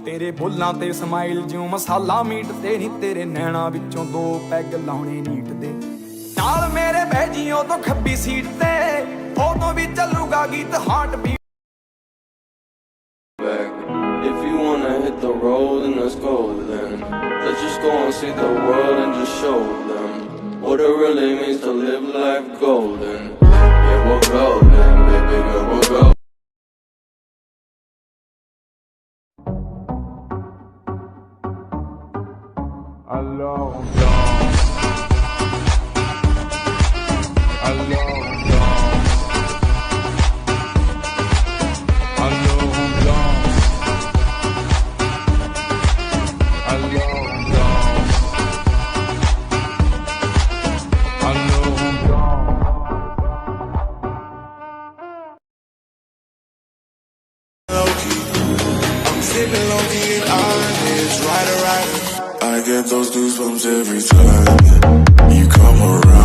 तेरे बोलां ते स्माइल ज्यों मसाला मीट ते नी तेरे नैना विचों दो पैग लाउणे नीट दे नाल मेरे बह जियों तो खब्बी सीट ते उदों भी चलूगा गीत heart beat If you wanna hit the road and let's go then let's just go and see the world and just show them what it really means to live life golden. Yeah, we'll go then, baby girl, we'll go. Alors on danse, alors on danse, alors on danse, alors on danse, alors on danse. I'm sipping low-key and honest, rider. I get those goosebumps every time you come around.